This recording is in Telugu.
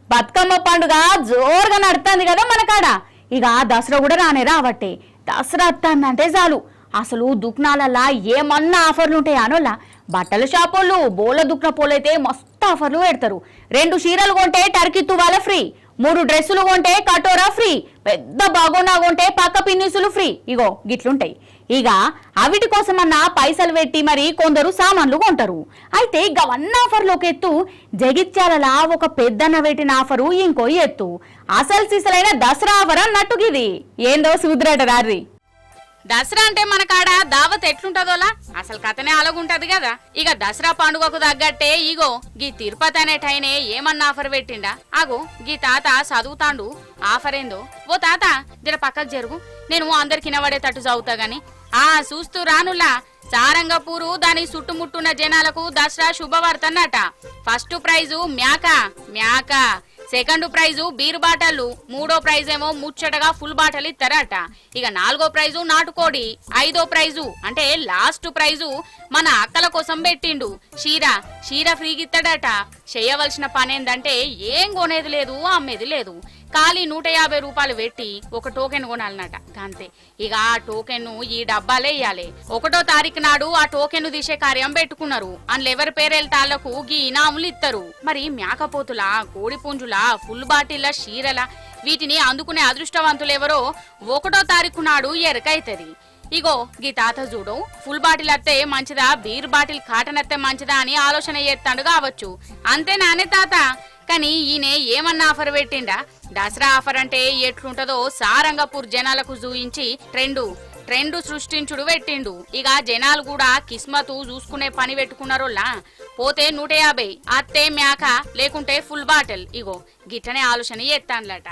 బతుకమ్మ పండుగ జోరుగా నడుతుంది కదా మన కాడ. ఇక దసరా కూడా రావట్టే. దసరా వస్తుందంటే చాలు అసలు దుకాణాలల్లా ఏమన్నా ఆఫర్లు ఉంటాయి అనోళ్ళ. బట్టల షాపులు బోల దుక్న పోలైతే మస్తు ఆఫర్లు పెడతారు. 2 చీరలు కొంటే టర్కీ తువాల ఫ్రీ, 3 డ్రెస్సులు కొంటే కటోరా ఫ్రీ, పెద్ద బాగోనా కొంటే పక్క పిన్నిసులు ఫ్రీ. ఇగో గిట్లుంటాయి. ఇక అవిటి కోసమన్నా పైసలు పెట్టి మరి కొందరు సామాన్లు కొంటారు. అయితే గవన్న ఆఫర్లు ఒక ఎత్తు, జగిత్యాలలా ఒక పెద్దన్న పెట్టిన ఆఫరు ఇంకో ఎత్తు. అసలు సిసలైన దసరా ఆఫర్ అన్నట్టుగిది ఏందో సూద్రట రారి. దసరా అంటే మన కాడ దావత్ ఎట్లుంటదోలా అసలు కథనే అలాగుంటది కదా. ఇక దసరా పండుగకు తగ్గట్టే ఇగో గీ తిరుపతి అనేటైనే ఏమన్నా ఆఫర్ పెట్టిండా. ఆగో గీ తాత చదువుతాండు. ఆఫర్ ఏందో ఓ తాత జర పక్కకు జరుగు, నేను అందరికి వినబడేటట్టు చదువుతా గాని. చూస్తూ రానుల్లా. సారంగపూరు దాని చుట్టుముట్టున్న జనాలకు దసరా శుభవార్తన్నట. ఫస్ట్ ప్రైజు మ్యాక, సెకండ్ ప్రైజు బీర్ బాటలు, 3వ ప్రైజ్ ఏమో ముచ్చటగా ఫుల్ బాటలు ఇస్తారట. ఇక 4వ ప్రైజు నాటుకోడి, 5వ ప్రైజు అంటే లాస్ట్ ప్రైజు మన అక్కల కోసం పెట్టిండు షీర ఫ్రీకి ఇస్తాడట. చేయవలసిన పనేందంటే ఏం కొనేది లేదు, అమ్మేది లేదు. ఖాళీ 150 రూపాయలు పెట్టి ఒక టోకెన్ కొనాలన్నట. అంతే. ఇక ఆ టోకెన్ ఈ డబ్బాలే ఇయ్యాలి. 1వ తారీఖు నాడు ఆ టోకెన్ తీసే కార్యం పెట్టుకున్నారు. అందులో ఎవరి పేరెళ్తాళ్లకు గీ ఇనాములు ఇస్తారు. మరి మేకపోతుల, కోడి పుంజుల, ఫుల్ బాటిల్ల, షీరల వీటిని అందుకునే అదృష్టవంతులెవరో 1వ తారీఖు నాడు ఎరకైతది. ఇగో గీ తాత చూడు, ఫుల్ బాటిల్ అత్తే మంచిదా, బీర్ బాటిల్ కాటన్ అత్తే మంచిదా అని ఆలోచన చేస్తాడు కావచ్చు. అంతేనానే తాత? కానీ ఈయన ఏమన్నా ఆఫర్ పెట్టిండా? దసరా ఆఫర్ అంటే ఎట్లుంటదో సారంగపూర్ జనాలకు చూయించి ట్రెండ్ సృష్టించుడు పెట్టిండు. ఇక జనాలు కూడా కిస్మతు చూసుకునే పని పెట్టుకున్నారోలా. పోతే 150, అత్తే మ్యాక లేకుంటే ఫుల్ బాటిల్. ఇగో గిట్టనే ఆలోచన చేస్తాన్లట.